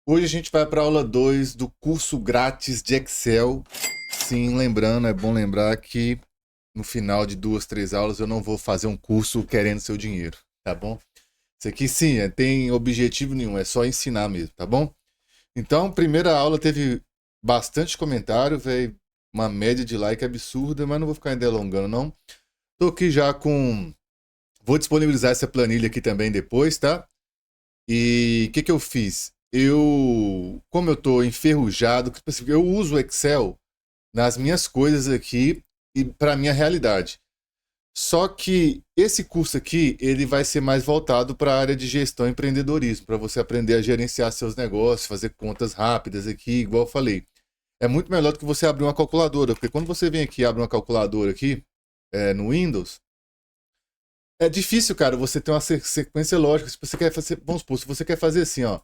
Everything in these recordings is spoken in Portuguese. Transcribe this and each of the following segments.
Hoje a gente vai para a aula 2 do curso grátis de Excel. Sim, lembrando, é bom lembrar que no final de 2, 3 aulas eu não vou fazer um curso querendo seu dinheiro, tá bom? Isso aqui sim, tem objetivo nenhum, é só ensinar mesmo, tá bom? Então, primeira aula teve bastante comentário, velho, uma média de like absurda, mas não vou ficar ainda delongando não. Tô aqui já com... Vou disponibilizar essa planilha aqui também depois, tá? E o que eu fiz? Como eu tô enferrujado, tipo assim, eu uso o Excel nas minhas coisas aqui e para minha realidade. Só que esse curso aqui, ele vai ser mais voltado para a área de gestão e empreendedorismo, para você aprender a gerenciar seus negócios, fazer contas rápidas aqui, igual eu falei. É muito melhor do que você abrir uma calculadora, porque quando você vem aqui e abre uma calculadora aqui, no Windows, é difícil, cara, você ter uma sequência lógica. Se você quer fazer, vamos supor, se você quer fazer assim, ó,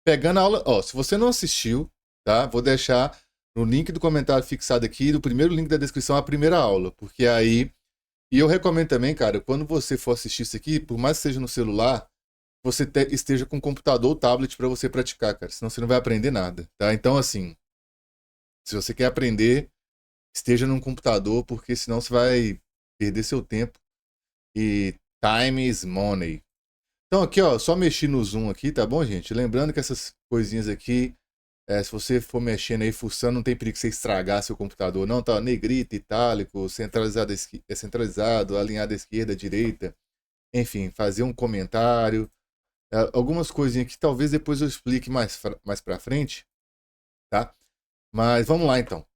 pegando a aula, ó, se você não assistiu, tá? Vou deixar no link do comentário fixado aqui, do primeiro link da descrição, a primeira aula, porque aí, e eu recomendo também, cara, quando você for assistir isso aqui, por mais que seja no celular, você esteja com computador ou tablet para você praticar, cara, senão você não vai aprender nada, tá? Então, assim, se você quer aprender, esteja num computador, porque senão você vai perder seu tempo e time is money. Então aqui, ó, só mexi no zoom aqui, tá bom, gente? Lembrando que essas coisinhas aqui, se você for mexendo aí, fuçando, não tem perigo que você estragar seu computador, não, tá? Negrito, itálico, centralizado, centralizado, alinhado à esquerda, à direita, enfim, fazer um comentário, algumas coisinhas que talvez depois eu explique mais pra frente, tá? Mas vamos lá então.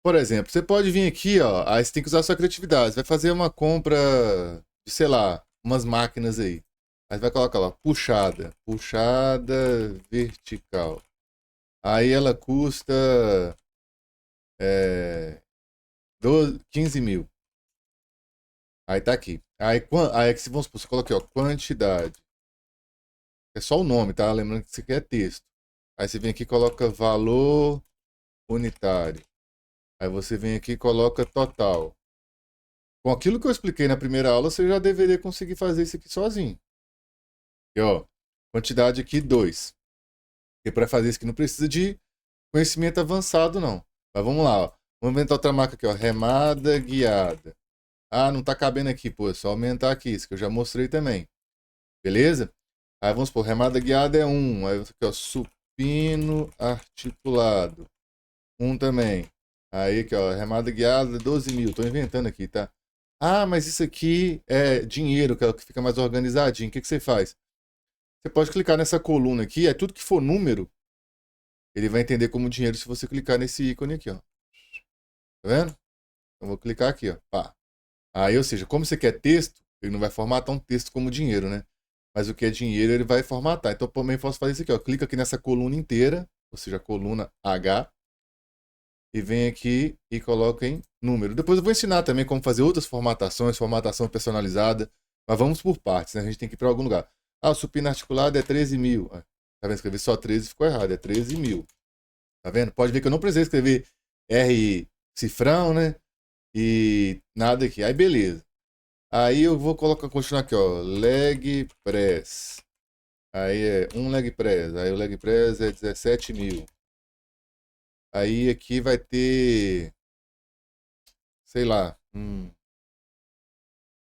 Por exemplo, você pode vir aqui, ó, aí você tem que usar a sua criatividade. Você vai fazer uma compra de, sei lá, umas máquinas aí. Aí você vai colocar lá, puxada vertical. Aí ela custa 15 mil. Aí tá aqui. Aí se vamos supor, você coloca aqui, ó, quantidade. É só o nome, tá? Lembrando que isso aqui é texto. Aí você vem aqui e coloca valor unitário. Aí você vem aqui e coloca total. Com aquilo que eu expliquei na primeira aula, você já deveria conseguir fazer isso aqui sozinho. E, ó, quantidade aqui 2. E para fazer isso aqui não precisa de conhecimento avançado, não. Mas vamos lá, ó. Vamos inventar outra marca aqui, ó. Remada guiada. Ah, não tá cabendo aqui, pô. É só aumentar aqui, isso que eu já mostrei também. Beleza? Aí vamos supor, remada guiada é 1. Aí aqui, ó, supino articulado. 1 também. Aí aqui, ó, remada guiada 12 mil. Tô inventando aqui, tá? Ah, mas isso aqui é dinheiro, que é o que fica mais organizadinho. O que você faz? Você pode clicar nessa coluna aqui, é tudo que for número, ele vai entender como dinheiro se você clicar nesse ícone aqui, ó. Tá vendo? Eu vou clicar aqui, ó. Pá. Aí, ou seja, como você quer texto, ele não vai formatar um texto como dinheiro, né? Mas o que é dinheiro, ele vai formatar. Então, eu também posso fazer isso aqui, ó. Clica aqui nessa coluna inteira, ou seja, a coluna H, e vem aqui e coloca em número. Depois eu vou ensinar também como fazer outras formatações, formatação personalizada, mas vamos por partes, né? A gente tem que ir para algum lugar. Ah, o supino articulado é 13 mil. Tá vendo? Escrever só 13 ficou errado, é 13 mil. Tá vendo? Pode ver que eu não precisei escrever R cifrão, né? E nada aqui. Aí beleza. Aí eu vou continuar aqui, ó. Leg press. Aí é um leg press. Aí o leg press é 17 mil. Aí aqui vai ter, sei lá,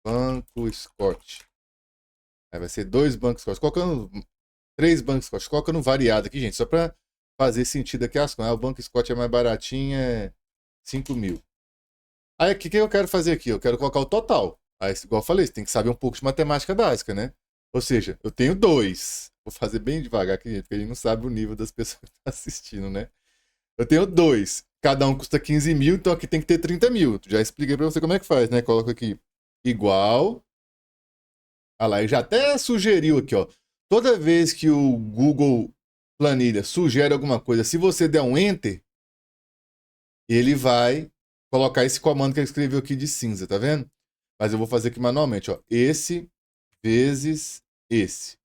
banco Scott. Aí vai ser 2 bancos Scott. Colocando 3 bancos Scott. Coloca no variado aqui, gente. Só pra fazer sentido aqui as coisas. Ah, o banco Scott é mais baratinho, é 5 mil. Aí o que eu quero fazer aqui? Eu quero colocar o total. Aí, igual eu falei, você tem que saber um pouco de matemática básica, né? Ou seja, eu tenho 2. Vou fazer bem devagar aqui, gente, porque a gente não sabe o nível das pessoas que estão assistindo, né? Eu tenho 2. Cada um custa 15 mil, então aqui tem que ter 30 mil. Já expliquei pra você como é que faz, né? Coloca aqui igual. Ah lá, ele já até sugeriu aqui, ó. Toda vez que o Google Planilha sugere alguma coisa, se você der um Enter, ele vai colocar esse comando que ele escreveu aqui de cinza, tá vendo? Mas eu vou fazer aqui manualmente, ó. Esse vezes esse.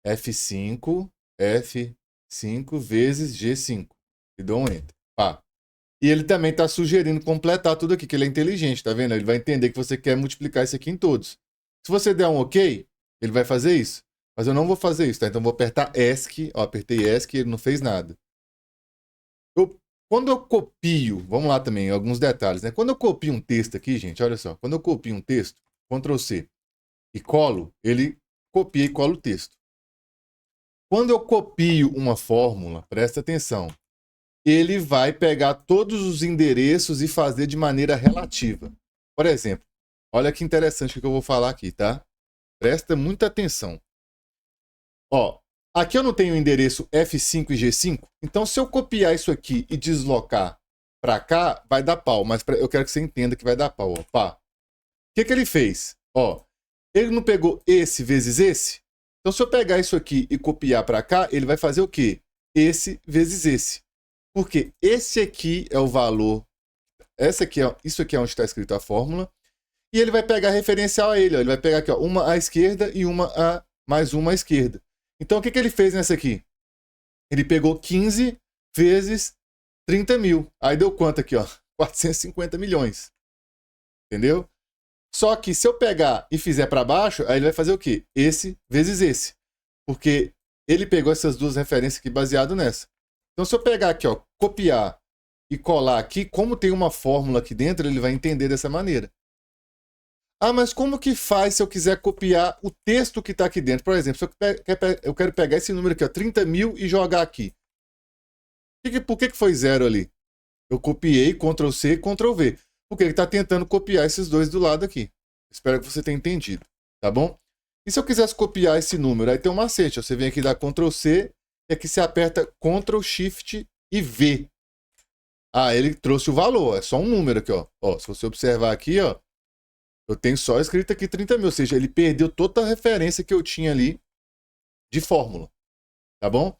F5, F5 vezes G5. E dou um Enter. Pá. E ele também está sugerindo completar tudo aqui, que ele é inteligente, tá vendo? Ele vai entender que você quer multiplicar isso aqui em todos. Se você der um OK, ele vai fazer isso. Mas eu não vou fazer isso, tá? Então eu vou apertar ESC. Ó, apertei ESC e ele não fez nada. Quando eu copio, vamos lá também, alguns detalhes, né? Quando eu copio um texto aqui, gente, olha só. Quando eu copio um texto, Ctrl C, e colo, ele copia e cola o texto. Quando eu copio uma fórmula, presta atenção, ele vai pegar todos os endereços e fazer de maneira relativa. Por exemplo, olha que interessante o que eu vou falar aqui, tá? Presta muita atenção. Ó, aqui eu não tenho o endereço F5 e G5, então se eu copiar isso aqui e deslocar para cá, vai dar pau, mas eu quero que você entenda que vai dar pau, ó, pá. O que ele fez? Ó, ele não pegou esse vezes esse? Então se eu pegar isso aqui e copiar para cá, ele vai fazer o quê? Esse vezes esse. Porque esse aqui é o valor, isso aqui é onde está escrito a fórmula, e ele vai pegar referencial a ele, ó, ele vai pegar aqui, ó, uma à esquerda e mais uma à esquerda. Então, o que ele fez nessa aqui? Ele pegou 15 vezes 30 mil. Aí deu quanto aqui, ó? 450 milhões. Entendeu? Só que se eu pegar e fizer para baixo, aí ele vai fazer o quê? Esse vezes esse. Porque ele pegou essas duas referências aqui baseado nessa. Então, se eu pegar aqui, ó, copiar e colar aqui, como tem uma fórmula aqui dentro, ele vai entender dessa maneira. Ah, mas como que faz se eu quiser copiar o texto que está aqui dentro? Por exemplo, se eu quero pegar esse número aqui, ó, 30 mil, e jogar aqui. Por que foi zero ali? Eu copiei, Ctrl C e Ctrl V. Porque ele está tentando copiar esses dois do lado aqui. Espero que você tenha entendido, tá bom? E se eu quisesse copiar esse número? Aí tem um macete, ó, você vem aqui e dá Ctrl C, e aqui você aperta Ctrl Shift e V. Ah, ele trouxe o valor, é só um número aqui, ó. Ó, se você observar aqui, ó, eu tenho só escrito aqui 30 mil, ou seja, ele perdeu toda a referência que eu tinha ali de fórmula, tá bom?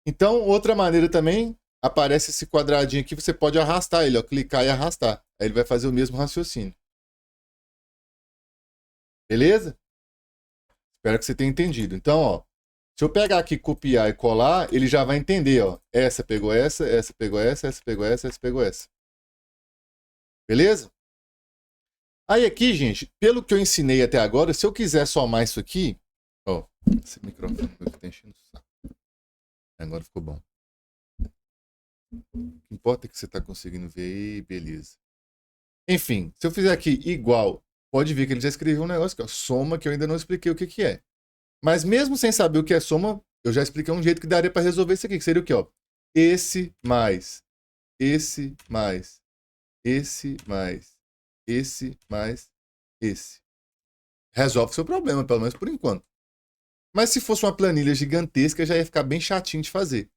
Então, outra maneira também, aparece esse quadradinho aqui, você pode arrastar ele, ó, clicar e arrastar. Aí ele vai fazer o mesmo raciocínio. Beleza? Espero que você tenha entendido. Então, ó, se eu pegar aqui, copiar e colar, ele já vai entender, ó. Essa pegou essa, essa pegou essa, essa pegou essa, essa pegou essa. Beleza? Aí aqui, gente, pelo que eu ensinei até agora, se eu quiser somar isso aqui, ó, esse microfone que tá enchendo o saco. Agora ficou bom. O que importa é que você tá conseguindo ver aí, beleza. Enfim, se eu fizer aqui igual, pode ver que ele já escreveu um negócio aqui, ó, soma, que eu ainda não expliquei o que é. Mas mesmo sem saber o que é soma, eu já expliquei um jeito que daria para resolver isso aqui, que seria o quê, ó? Esse mais, esse mais, esse mais, esse mais, esse. Resolve o seu problema, pelo menos por enquanto. Mas se fosse uma planilha gigantesca, já ia ficar bem chatinho de fazer.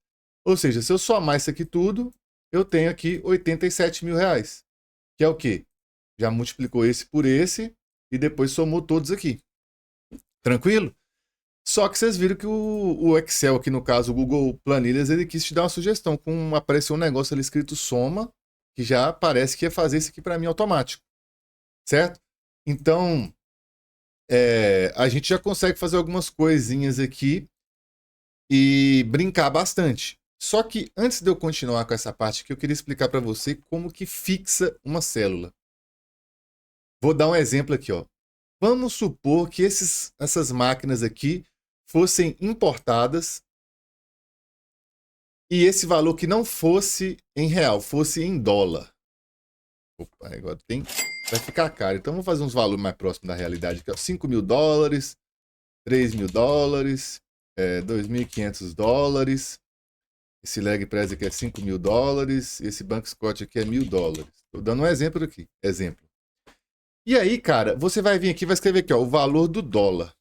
Ou seja, se eu somar isso aqui tudo, eu tenho aqui 87 mil reais. Que é o quê? Já multiplicou esse por esse e depois somou todos aqui. Tranquilo? Só que vocês viram que o Excel, aqui no caso o Google Planilhas, ele quis te dar uma sugestão. Apareceu um negócio ali escrito soma, que já parece que ia fazer isso aqui para mim automático. Certo? Então, a gente já consegue fazer algumas coisinhas aqui e brincar bastante. Só que antes de eu continuar com essa parte aqui, eu queria explicar para você como que fixa uma célula. Vou dar um exemplo aqui, ó. Vamos supor que essas máquinas aqui fossem importadas e esse valor que não fosse em real, fosse em dólar. Opa, agora vai ficar caro. Então vamos fazer uns valores mais próximos da realidade aqui, ó. 5 mil dólares, 3 mil dólares, 2.500 dólares. Esse leg press aqui é 5 mil dólares. Esse Bank Scott aqui é 1.000 dólares. Estou dando um exemplo aqui. Exemplo. E aí, cara, você vai vir aqui e vai escrever aqui, ó, o valor do dólar.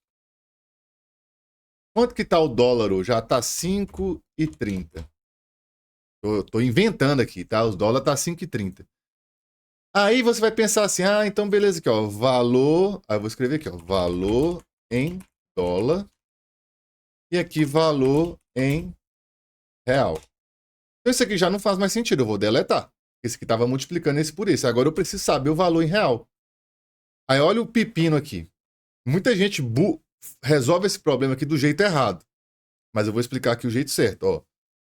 Quanto que tá o dólar hoje? Já tá 5,30. Tô inventando aqui, tá? Os dólares tá 5,30. Aí você vai pensar assim, ah, então beleza aqui, ó, valor, aí eu vou escrever aqui, ó, valor em dólar e aqui valor em real. Então isso aqui já não faz mais sentido, eu vou deletar. Esse aqui tava multiplicando esse por esse, agora eu preciso saber o valor em real. Aí olha o pepino aqui. Muita gente resolve esse problema aqui do jeito errado. Mas eu vou explicar aqui o jeito certo, ó.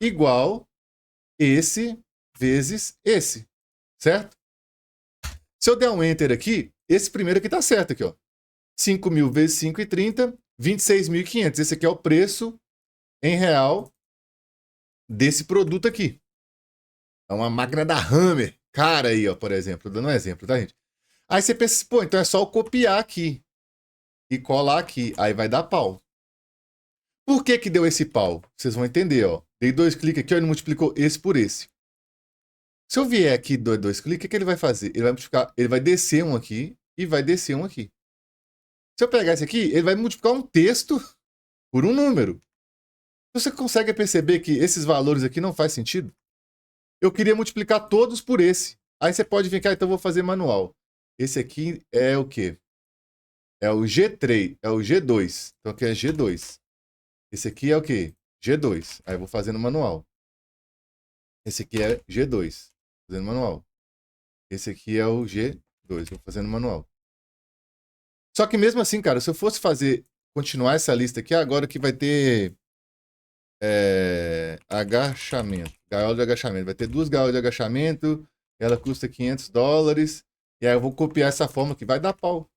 Igual esse vezes esse, certo? Se eu der um Enter aqui, esse primeiro aqui tá certo aqui, ó. 5 mil vezes 5,30 26.500. Esse aqui é o preço em real desse produto aqui. É uma máquina da Hammer. Cara aí, ó, por exemplo. Dando um exemplo, tá, gente? Aí você pensa, pô, então é só eu copiar aqui e colar aqui. Aí vai dar pau. Por que que deu esse pau? Vocês vão entender, ó. Dei 2 cliques aqui, ó, ele multiplicou esse por esse. Se eu vier aqui e dou 2 cliques, o que que ele vai fazer? Ele vai multiplicar, ele vai descer um aqui e vai descer um aqui. Se eu pegar esse aqui, ele vai multiplicar um texto por um número. Você consegue perceber que esses valores aqui não faz sentido? Eu queria multiplicar todos por esse. Aí você pode vir cá, então eu vou fazer manual. Esse aqui é o quê? É o G3, é o G2. Então aqui é G2. Esse aqui é o quê? G2. Aí eu vou fazendo manual. Esse aqui é G2. Fazendo manual. Esse aqui é o G2. Vou fazendo manual. Só que mesmo assim, cara, se eu fosse continuar essa lista aqui, agora que vai ter agachamento. Gaiola de agachamento. Vai ter 2 gaiolas de agachamento. Ela custa $500. E aí eu vou copiar essa forma que vai dar pau.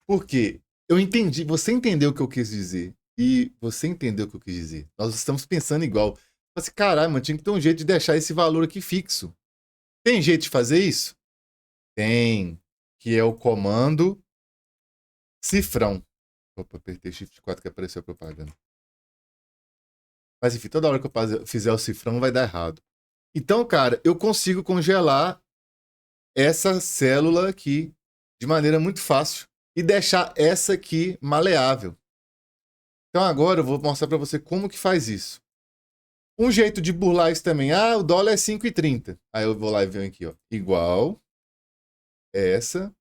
Por quê? Eu entendi. Você entendeu o que eu quis dizer. E você entendeu o que eu quis dizer. Nós estamos pensando igual. Assim, caralho, mano, tinha que ter um jeito de deixar esse valor aqui fixo. Tem jeito de fazer isso? Tem. Que é o comando cifrão. Opa, apertei Shift 4 que apareceu a propaganda. Mas enfim, toda hora que eu fizer o cifrão vai dar errado. Então, cara, eu consigo congelar essa célula aqui de maneira muito fácil e deixar essa aqui maleável. Então agora eu vou mostrar para você como que faz isso. Um jeito de burlar isso também. Ah, o dólar é 5,30. Aí eu vou lá e venho aqui, ó. Igual essa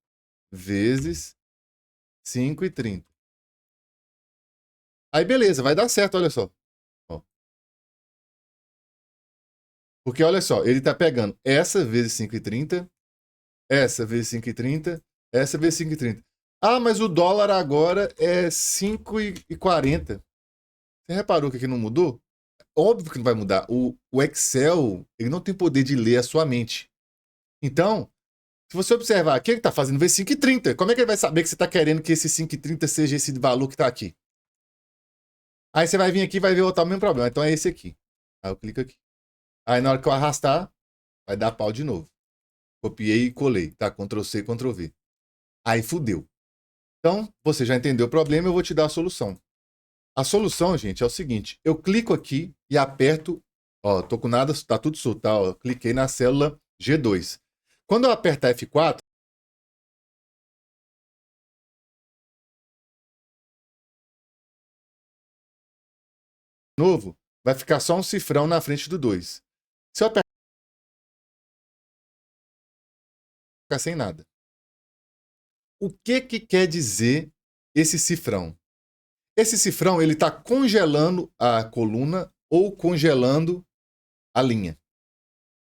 vezes 5,30. Aí beleza, vai dar certo, olha só. Ó. Porque olha só, ele tá pegando essa vezes 5,30, essa vezes 5,30, essa vezes 5,30. Ah, mas o dólar agora é 5,40. Você reparou que aqui não mudou? Óbvio que não vai mudar. O Excel, ele não tem poder de ler a sua mente. Então, se você observar aqui, ele está fazendo vezes 5,30. Como é que ele vai saber que você está querendo que esse 5,30 seja esse valor que está aqui? Aí você vai vir aqui e vai ver o mesmo problema. Então é esse aqui. Aí eu clico aqui. Aí na hora que eu arrastar, vai dar pau de novo. Copiei e colei. Tá? Ctrl C, Ctrl V. Aí fudeu. Então, você já entendeu o problema, eu vou te dar a solução. A solução, gente, é o seguinte. Eu clico aqui e aperto. Ó, tô com nada, tá tudo solto, tá? Ó, cliquei na célula G2. Quando eu apertar F4, novo, vai ficar só um cifrão na frente do 2. Se eu apertar, ficar sem nada. O que que quer dizer esse cifrão? Esse cifrão, ele está congelando a coluna ou congelando a linha,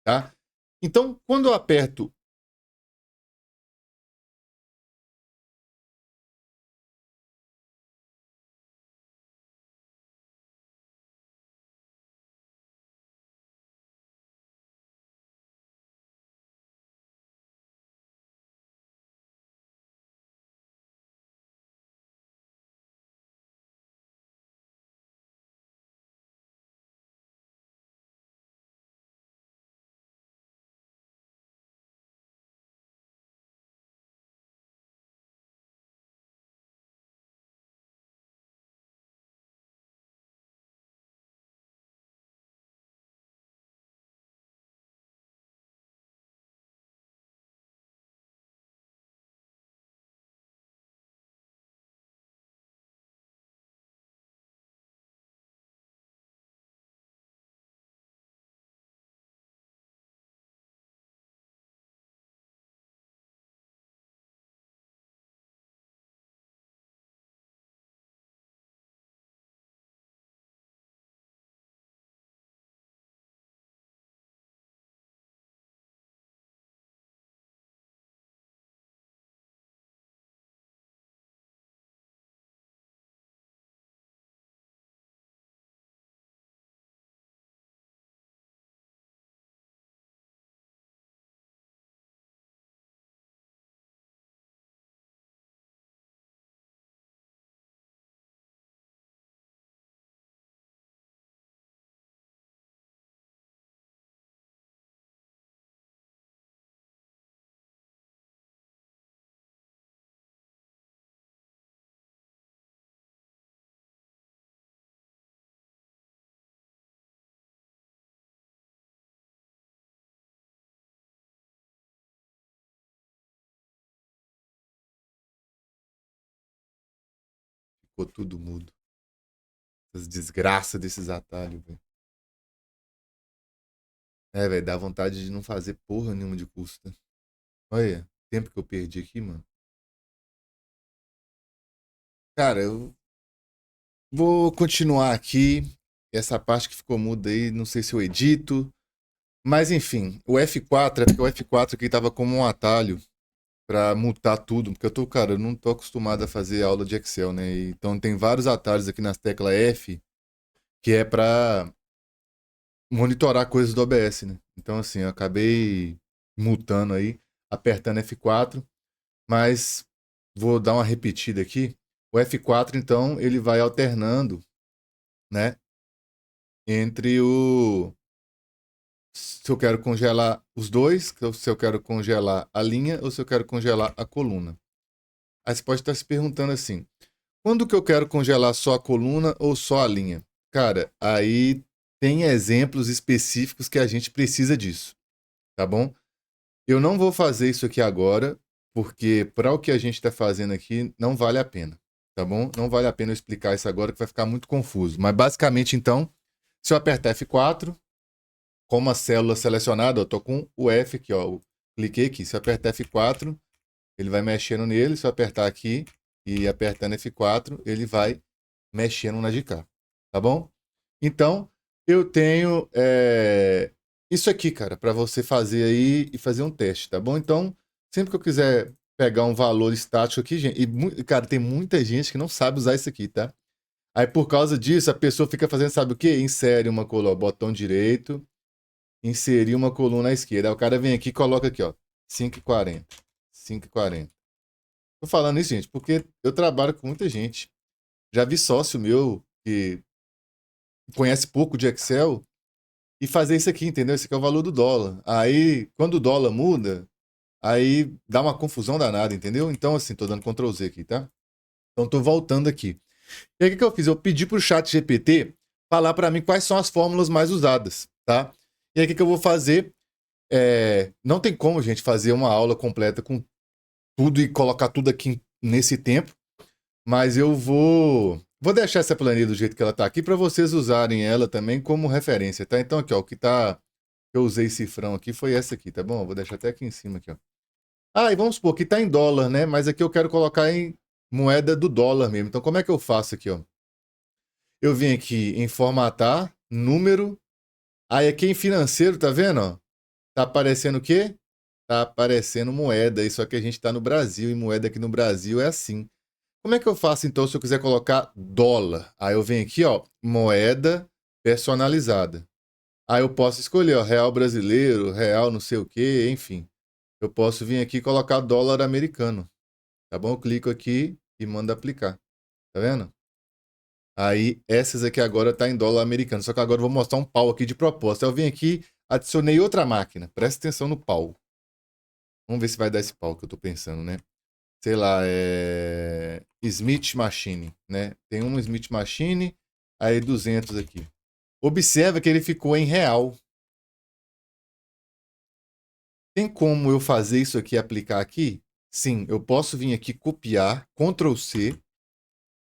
tá? Então, quando eu aperto Ficou tudo mudo. Essas desgraças desses atalhos, velho. É, velho, dá vontade de não fazer porra nenhuma de curso, né? Olha, tempo que eu perdi aqui, mano. Cara, eu vou continuar aqui. Essa parte que ficou muda aí, não sei se eu edito. Mas enfim, o F4, é porque o F4 aqui tava como um atalho pra mutar tudo. Porque cara, eu não tô acostumado a fazer aula de Excel, né? Então tem vários atalhos aqui nas teclas F que é pra monitorar coisas do OBS, né? Então assim, eu acabei mutando aí, apertando F4. Mas vou dar uma repetida aqui. O F4, então, ele vai alternando, né? Entre o. Se eu quero congelar os dois, se eu quero congelar a linha ou se eu quero congelar a coluna. Aí você pode estar se perguntando assim: quando que eu quero congelar só a coluna ou só a linha? Cara, aí tem exemplos específicos que a gente precisa disso, tá bom? Eu não vou fazer isso aqui agora, porque para o que a gente está fazendo aqui, não vale a pena, tá bom? Não vale a pena eu explicar isso agora, que vai ficar muito confuso. Mas basicamente, então, se eu apertar F4, com uma célula selecionada, eu tô com o F aqui, ó. Eu cliquei aqui. Se eu apertar F4, ele vai mexendo nele. Se eu apertar aqui e apertando F4, ele vai mexendo na de cá, tá bom? Então, eu tenho isso aqui, cara, para você fazer aí e fazer um teste, tá bom? Então, sempre que eu quiser pegar um valor estático aqui, gente, cara, tem muita gente que não sabe usar isso aqui, tá? Aí, por causa disso, a pessoa fica fazendo, sabe o quê? Insere uma coluna, botão direito, inserir uma coluna à esquerda. Aí o cara vem aqui e coloca aqui, ó, 5,40, 5,40. Tô falando isso, gente, porque eu trabalho com muita gente. Já vi sócio meu que conhece pouco de Excel e fazer isso aqui, entendeu? Esse aqui é o valor do dólar. Aí, quando o dólar muda, aí dá uma confusão danada, entendeu? Então, assim, tô dando Ctrl Z aqui, tá? Então, tô voltando aqui. E aí, o que eu fiz? Eu pedi pro chat GPT falar para mim quais são as fórmulas mais usadas, tá? E aí, o que eu vou fazer? Não tem como, gente, fazer uma aula completa com tudo e colocar tudo aqui nesse tempo, mas eu vou deixar essa planilha do jeito que ela tá aqui para vocês usarem ela também como referência, tá? Então aqui, ó, o que tá eu usei cifrão aqui foi essa aqui, tá bom? Eu vou deixar até aqui em cima aqui, ó. Ah, e vamos supor que tá em dólar, né? Mas aqui eu quero colocar em moeda do dólar mesmo. Então como é que eu faço aqui, ó? Eu vim aqui em formatar, número, aí aqui em financeiro, tá vendo, ó? Tá aparecendo o quê? Tá aparecendo moeda, isso aqui a gente tá no Brasil e moeda aqui no Brasil é assim. Como é que eu faço então se eu quiser colocar dólar? Aí eu venho aqui, ó, moeda personalizada. Aí eu posso escolher, ó, real brasileiro, real não sei o quê, enfim. Eu posso vir aqui e colocar dólar americano, tá bom? Eu clico aqui e mando aplicar, tá vendo? Aí essas aqui agora tá em dólar americano, só que agora eu vou mostrar um pau aqui de propósito. Eu vim aqui, adicionei outra máquina, presta atenção no pau. Vamos ver se vai dar esse pau que eu tô pensando, né? Sei lá, Smith Machine, né? Tem uma Smith Machine, aí 200 aqui. Observa que ele ficou em real. Tem como eu fazer isso aqui e aplicar aqui? Sim, eu posso vir aqui copiar, Ctrl C,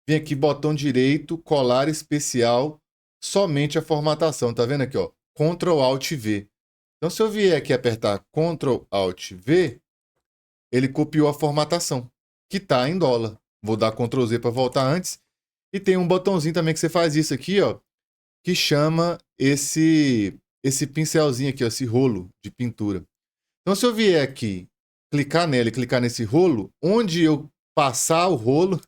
vir aqui botão direito, colar especial, somente a formatação. Tá vendo aqui, ó? Ctrl Alt V. Então se eu vier aqui apertar Ctrl Alt V, ele copiou a formatação, que está em dólar. Vou dar Ctrl Z para voltar antes. E tem um botãozinho também que você faz isso aqui, ó, que chama esse pincelzinho aqui, ó, esse rolo de pintura. Então, se eu vier aqui, clicar nele, clicar nesse rolo, onde eu passar o rolo,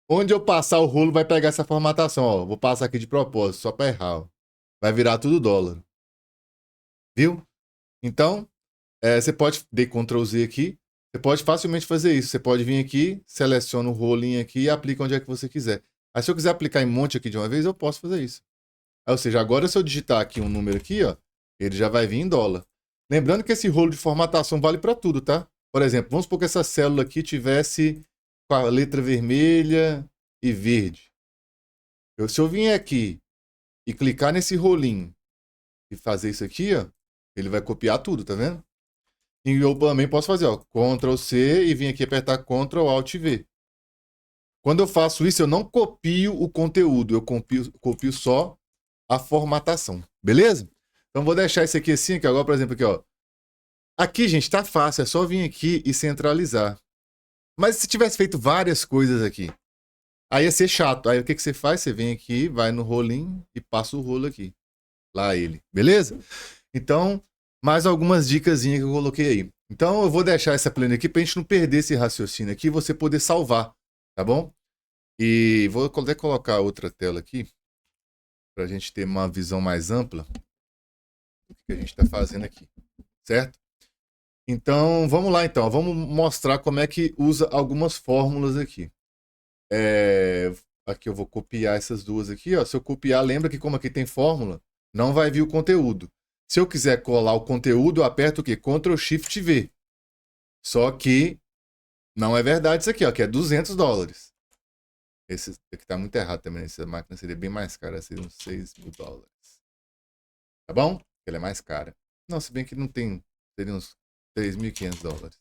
onde eu passar o rolo vai pegar essa formatação, ó. Vou passar aqui de propósito, só para errar, ó. Vai virar tudo dólar. Viu? Então, você pode dar Ctrl Z aqui. Você pode facilmente fazer isso. Você pode vir aqui, seleciona o rolinho aqui e aplica onde é que você quiser. Aí se eu quiser aplicar em monte aqui de uma vez, eu posso fazer isso. Ou seja, agora se eu digitar aqui um número aqui, ó, ele já vai vir em dólar. Lembrando que esse rolo de formatação vale para tudo, tá? Por exemplo, vamos supor que essa célula aqui tivesse com a letra vermelha e verde. Se eu vier aqui e clicar nesse rolinho e fazer isso aqui, ó, ele vai copiar tudo, tá vendo? E eu também posso fazer, ó, Ctrl C e vir aqui apertar Ctrl Alt V. Quando eu faço isso, eu não copio o conteúdo, eu copio só a formatação, beleza? Então vou deixar isso aqui assim, que agora, por exemplo, aqui, ó. Aqui, gente, tá fácil, é só vir aqui e centralizar. Mas se tivesse feito várias coisas aqui, aí ia ser chato. Aí o que você faz? Você vem aqui, vai no rolinho e passa o rolo aqui. Lá ele, beleza? Então, mais algumas dicas que eu coloquei aí. Então eu vou deixar essa planilha aqui pra gente não perder esse raciocínio aqui e você poder salvar, tá bom? E vou até colocar outra tela aqui pra gente ter uma visão mais ampla do que a gente está fazendo aqui, certo? Então, vamos lá então. Vamos mostrar como é que usa algumas fórmulas aqui. Aqui eu vou copiar essas duas aqui, ó. Se eu copiar, lembra que como aqui tem fórmula, não vai vir o conteúdo. Se eu quiser colar o conteúdo, eu aperto o quê? Ctrl Shift V. Só que não é verdade isso aqui, ó, que é $200. Esse aqui tá muito errado também. Essa máquina seria bem mais cara, seria uns $6.000. Tá bom? Ela é mais cara. Não, se bem que não tem, seria uns $3.500.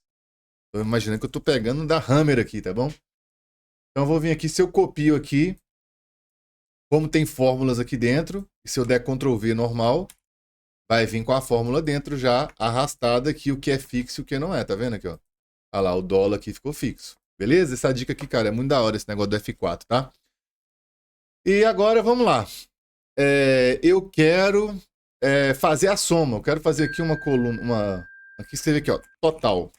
Tô imaginando que eu tô pegando da Hammer aqui, tá bom? Então eu vou vir aqui, se eu copio aqui, como tem fórmulas aqui dentro, e se eu der Ctrl V normal, vai vir com a fórmula dentro já arrastada aqui, o que é fixo e o que não é, tá vendo aqui, ó? Olha lá, o dólar aqui ficou fixo. Beleza? Essa dica aqui, cara, é muito da hora esse negócio do F4, tá? E agora, vamos lá. Eu quero fazer a soma. Eu quero fazer aqui uma coluna, aqui escrever aqui, ó, total.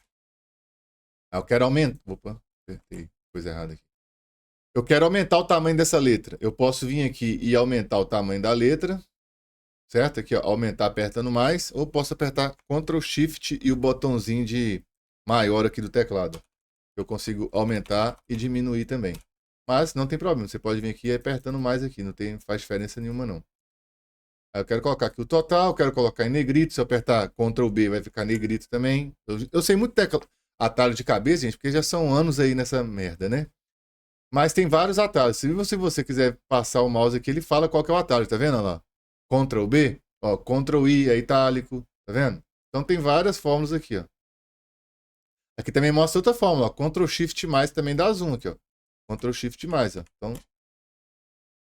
Eu quero aumentar. Opa, apertei coisa errada aqui. Eu quero aumentar o tamanho dessa letra. Eu posso vir aqui e aumentar o tamanho da letra. Certo? Aqui, ó, aumentar apertando mais. Ou posso apertar Ctrl Shift e o botãozinho de maior aqui do teclado. Eu consigo aumentar e diminuir também. Mas não tem problema. Você pode vir aqui apertando mais aqui. Não faz diferença nenhuma, não. Aí eu quero colocar aqui o total. Quero colocar em negrito. Se eu apertar Ctrl B, vai ficar negrito também. Eu sei muito atalho de cabeça, gente, porque já são anos aí nessa merda, né? Mas tem vários atalhos. Se você quiser passar o mouse aqui, ele fala qual que é o atalho, tá vendo? Olha lá. Ctrl B, ó, Ctrl I é itálico, tá vendo? Então tem várias fórmulas aqui, ó. Aqui também mostra outra fórmula, ó. Ctrl Shift mais também dá zoom aqui, ó. Ctrl Shift mais, ó. Então,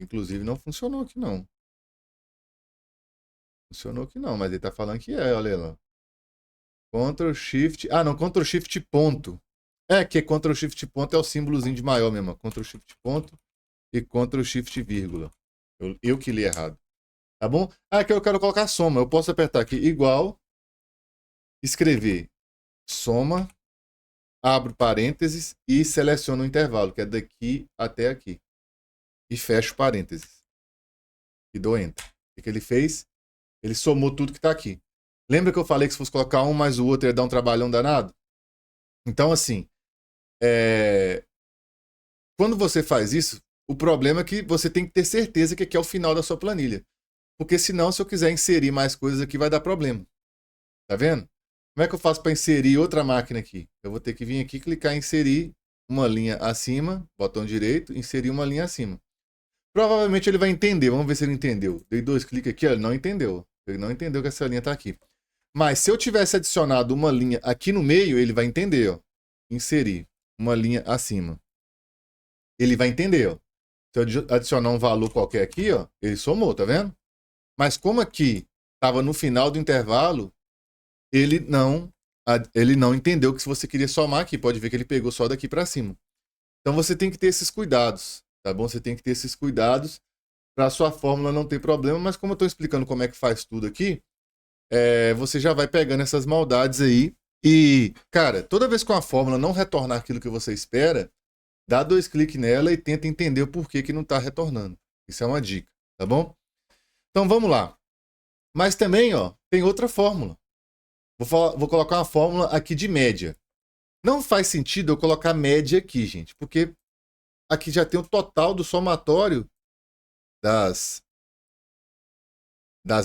inclusive não funcionou aqui não. Funcionou aqui não, mas ele tá falando que olha lá. Ctrl Shift, não, Ctrl Shift ponto. Que Ctrl Shift ponto é o símbolozinho de maior mesmo, ó. Ctrl Shift ponto e Ctrl Shift vírgula. Eu que li errado. Tá bom? Aqui eu quero colocar soma. Eu posso apertar aqui igual, escrever soma, abro parênteses e seleciono o intervalo, que é daqui até aqui. E fecho parênteses. E dou Enter. O que ele fez? Ele somou tudo que está aqui. Lembra que eu falei que se fosse colocar um mais o outro ia dar um trabalhão danado? Então, assim, quando você faz isso, o problema é que você tem que ter certeza que aqui é o final da sua planilha. Porque senão, se eu quiser inserir mais coisas aqui, vai dar problema. Tá vendo? Como é que eu faço para inserir outra máquina aqui? Eu vou ter que vir aqui, clicar em inserir uma linha acima, botão direito, inserir uma linha acima. Provavelmente ele vai entender, vamos ver se ele entendeu. Dei 2 cliques aqui, ó, ele não entendeu. Ele não entendeu que essa linha está aqui. Mas se eu tivesse adicionado uma linha aqui no meio, ele vai entender, ó. Inserir uma linha acima. Ele vai entender, ó. Se eu adicionar um valor qualquer aqui, ó, ele somou, tá vendo? Mas como aqui estava no final do intervalo, ele não entendeu que se você queria somar aqui, pode ver que ele pegou só daqui para cima. Então você tem que ter esses cuidados, tá bom? Você tem que ter esses cuidados para a sua fórmula não ter problema, mas como eu estou explicando como é que faz tudo aqui, você já vai pegando essas maldades aí e, cara, toda vez que uma fórmula não retornar aquilo que você espera, dá 2 cliques nela e tenta entender o porquê que não está retornando. Isso é uma dica, tá bom? Então vamos lá. Mas também, ó, tem outra fórmula. Vou colocar uma fórmula aqui de média. Não faz sentido eu colocar média aqui, gente, porque aqui já tem o total do somatório das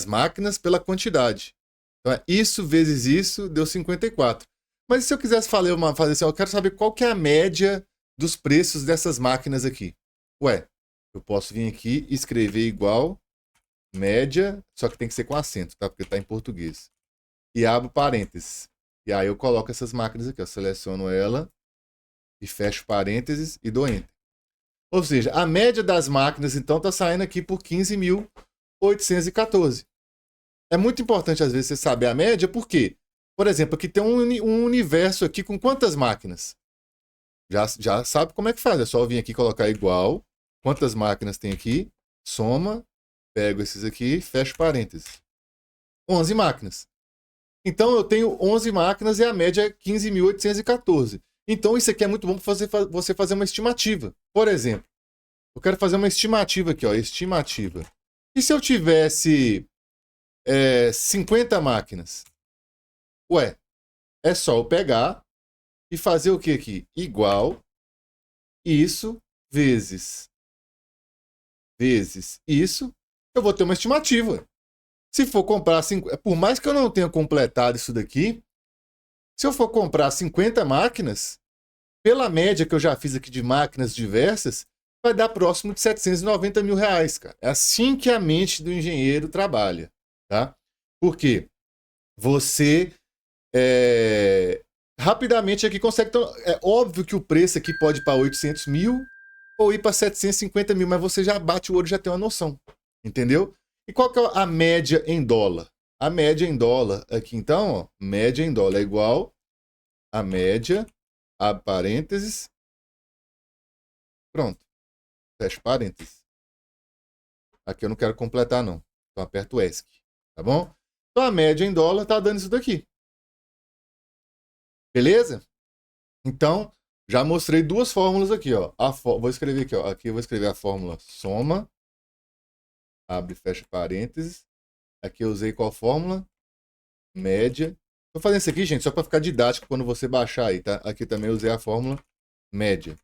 máquinas pela quantidade. Então, isso vezes isso deu 54. Mas e se eu quisesse fazer assim, eu quero saber qual que é a média dos preços dessas máquinas aqui. Ué, eu posso vir aqui e escrever igual média, só que tem que ser com acento, tá? Porque está em português. E abro parênteses. E aí eu coloco essas máquinas aqui, ó. Seleciono ela e fecho parênteses e dou Enter. Ou seja, a média das máquinas, então, está saindo aqui por 15.814. É muito importante, às vezes, você saber a média, porque, por exemplo, aqui tem um universo aqui com quantas máquinas? Já sabe como é que faz. É só eu vir aqui e colocar igual. Quantas máquinas tem aqui? Soma. Pego esses aqui, fecho parênteses. 11 máquinas. Então, eu tenho 11 máquinas e a média é 15.814. Então, isso aqui é muito bom para você fazer uma estimativa. Por exemplo, eu quero fazer uma estimativa aqui, ó. Estimativa. E se eu tivesse 50 máquinas? Ué, é só eu pegar e fazer o que aqui? Igual isso vezes isso, eu vou ter uma estimativa. Se for comprar, por mais que eu não tenha completado isso daqui, se eu for comprar 50 máquinas, pela média que eu já fiz aqui de máquinas diversas, vai dar próximo de 790 mil reais, cara. É assim que a mente do engenheiro trabalha, tá? Porque você rapidamente aqui consegue... Então, é óbvio que o preço aqui pode ir para 800 mil ou ir para 750 mil, mas você já bate o olho e já tem uma noção, entendeu? E qual que é a média em dólar? A média em dólar aqui, então, ó, média em dólar é igual a média, abre parênteses, pronto, fecha parênteses. Aqui eu não quero completar, não. Então aperto o ESC, tá bom? Então a média em dólar tá dando isso daqui. Beleza? Então, já mostrei duas fórmulas aqui, ó. Vou escrever aqui, ó. Aqui eu vou escrever a fórmula soma, abre e fecha parênteses. Aqui eu usei qual fórmula? Média. Tô fazendo isso aqui, gente, só para ficar didático quando você baixar aí, tá? Aqui também eu usei a fórmula média.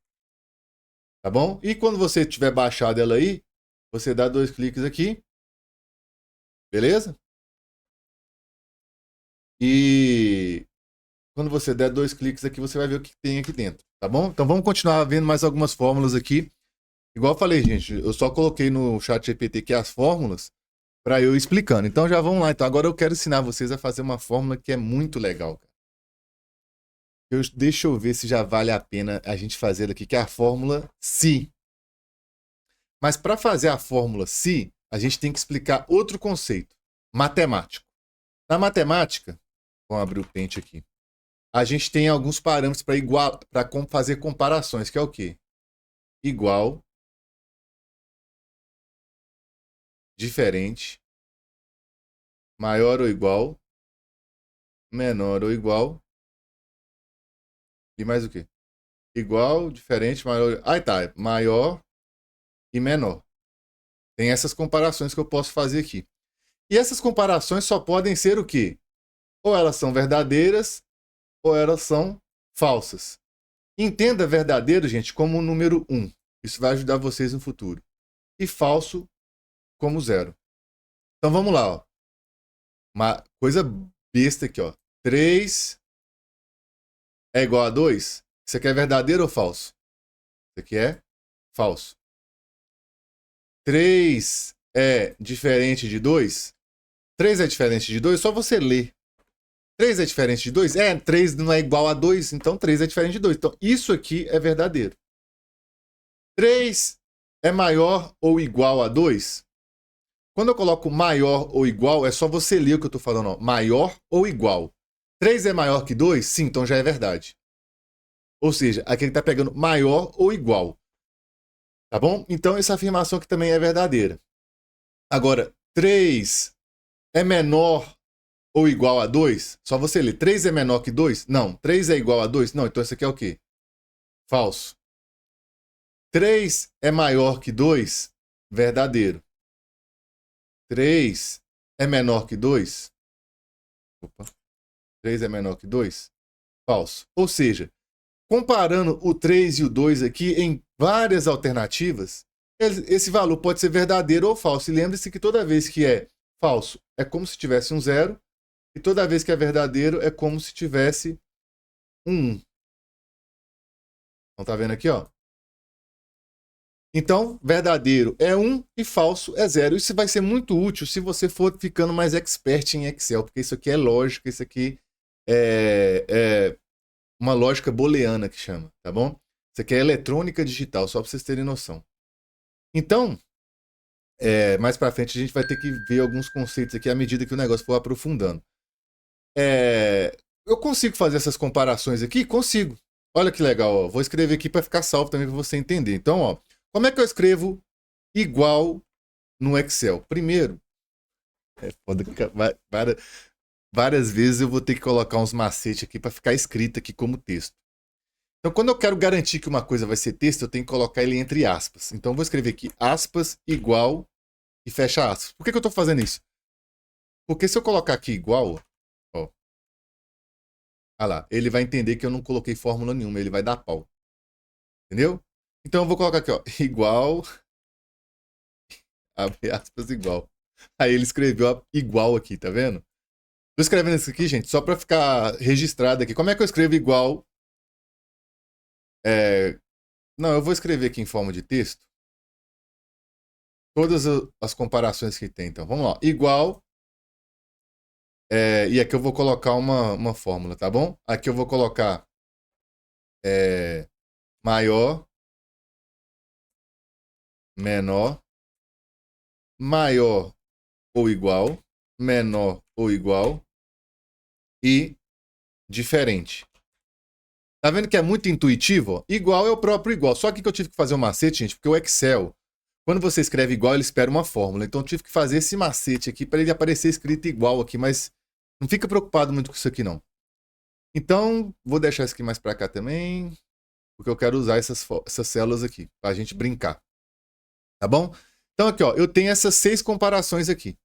Tá bom? E quando você tiver baixado ela aí, você dá 2 cliques aqui. Beleza? E quando você der 2 cliques aqui, você vai ver o que tem aqui dentro, tá bom? Então vamos continuar vendo mais algumas fórmulas aqui. Igual eu falei, gente, eu só coloquei no chat GPT aqui as fórmulas para eu explicando. Então já vamos lá. Então agora eu quero ensinar vocês a fazer uma fórmula que é muito legal. Deixa eu ver se já vale a pena a gente fazer aqui, que é a fórmula Si. Mas para fazer a fórmula Si, a gente tem que explicar outro conceito, matemático. Na matemática, vamos abrir o pente aqui. A gente tem alguns parâmetros para fazer comparações, que é o quê? Igual, diferente, maior ou igual, menor ou igual, e mais o quê? Igual, diferente, maior... Aí tá, maior e menor. Tem essas comparações que eu posso fazer aqui. E essas comparações só podem ser o quê? Ou elas são verdadeiras, ou elas são falsas. Entenda verdadeiro, gente, como o número 1. Isso vai ajudar vocês no futuro. E falso como 0. Então vamos lá, ó. Uma coisa besta aqui, ó. 3 é igual a 2? Isso aqui é verdadeiro ou falso? Isso aqui é falso. 3 é diferente de 2? 3 é diferente de 2? Só você ler. 3 é diferente de 2? 3 não é igual a 2, então 3 é diferente de 2. Então isso aqui é verdadeiro. 3 é maior ou igual a 2? Quando eu coloco maior ou igual, é só você ler o que eu estou falando. Ó. Maior ou igual. 3 é maior que 2? Sim, então já é verdade. Ou seja, aqui ele está pegando maior ou igual. Tá bom? Então essa afirmação aqui também é verdadeira. Agora, 3 é menor ou igual a 2? Só você ler. 3 é menor que 2? Não. 3 é igual a 2? Não. Então isso aqui é o quê? Falso. 3 é maior que 2? Verdadeiro. 3 é menor que 2? Opa. 3 é menor que 2? Falso. Ou seja, comparando o 3 e o 2 aqui em várias alternativas, esse valor pode ser verdadeiro ou falso. E lembre-se que toda vez que é falso é como se tivesse um 0, e toda vez que é verdadeiro é como se tivesse um 1. Então tá vendo aqui, ó? Então, verdadeiro é 1 e falso é 0. Isso vai ser muito útil se você for ficando mais expert em Excel, porque isso aqui é lógica, isso aqui é uma lógica booleana que chama, tá bom? Isso aqui é eletrônica digital, só para vocês terem noção. Então, mais para frente a gente vai ter que ver alguns conceitos aqui à medida que o negócio for aprofundando. Eu consigo fazer essas comparações aqui? Consigo. Olha que legal, ó. Vou escrever aqui para ficar salvo também para você entender. Então, ó, como é que eu escrevo igual no Excel? Primeiro, várias vezes eu vou ter que colocar uns macetes aqui para ficar escrito aqui como texto. Então, quando eu quero garantir que uma coisa vai ser texto, eu tenho que colocar ele entre aspas. Então, eu vou escrever aqui aspas igual e fecha aspas. Por que eu estou fazendo isso? Porque se eu colocar aqui igual, ó, olha lá, ele vai entender que eu não coloquei fórmula nenhuma, ele vai dar pau. Entendeu? Então, eu vou colocar aqui, ó, igual, abre aspas, igual. Aí ele escreveu igual aqui, tá vendo? Tô escrevendo isso aqui, gente, só para ficar registrado aqui. Como é que eu escrevo igual? Não, eu vou escrever aqui em forma de texto todas as comparações que tem. Então, vamos lá. Igual. E aqui eu vou colocar uma fórmula, tá bom? Aqui eu vou colocar maior, menor, maior ou igual, menor ou igual e diferente. Tá vendo que é muito intuitivo? Ó? Igual é o próprio igual. Só que eu tive que fazer um macete, gente, porque o Excel, quando você escreve igual, ele espera uma fórmula. Então eu tive que fazer esse macete aqui para ele aparecer escrito igual aqui, mas não fica preocupado muito com isso aqui, não. Então, vou deixar isso aqui mais para cá também, porque eu quero usar essas células aqui, para a gente brincar. Tá bom? Então aqui, ó, eu tenho essas 6 comparações aqui.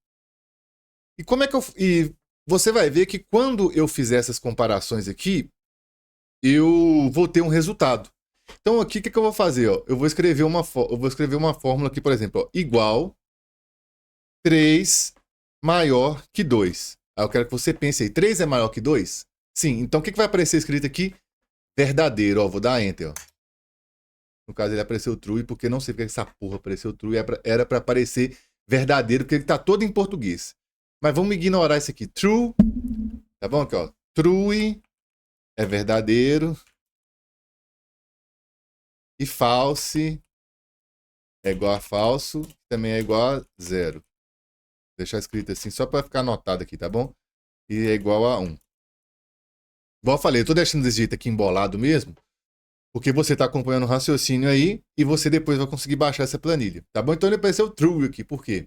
E como é que e você vai ver que quando eu fizer essas comparações aqui, eu vou ter um resultado. Então aqui, o que eu vou fazer? Ó? Eu vou escrever uma fórmula aqui, por exemplo, ó, igual 3 maior que 2. Aí eu quero que você pense aí, 3 é maior que 2? Sim, então o que vai aparecer escrito aqui? Verdadeiro, ó, vou dar Enter, ó. No caso ele apareceu true, porque não sei porque essa porra apareceu true, era para aparecer verdadeiro, porque ele tá todo em português. Mas vamos ignorar isso aqui, true, tá bom? Aqui, ó, true é verdadeiro e false é igual a falso, também é igual a 0. Vou deixar escrito assim, só para ficar anotado aqui, tá bom? E é igual a 1. Igual eu falei, eu tô deixando desse jeito aqui embolado mesmo, porque você está acompanhando o raciocínio aí e você depois vai conseguir baixar essa planilha, tá bom? Então ele apareceu true aqui, por quê?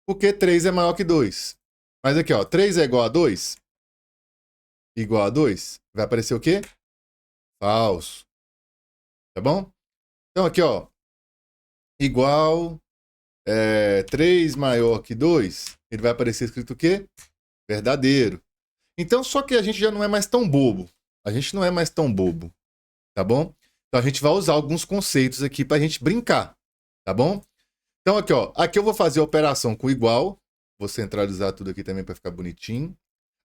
Porque 3 é maior que 2. Mas aqui, ó, 3 é igual a 2? Igual a 2? Vai aparecer o quê? Falso. Tá bom? Então aqui, ó, igual 3 maior que 2, ele vai aparecer escrito o quê? Verdadeiro. Então, só que a gente já não é mais tão bobo. A gente não é mais tão bobo. Tá bom? Então a gente vai usar alguns conceitos aqui para a gente brincar, tá bom? Então aqui, ó, aqui eu vou fazer a operação com igual, vou centralizar tudo aqui também para ficar bonitinho.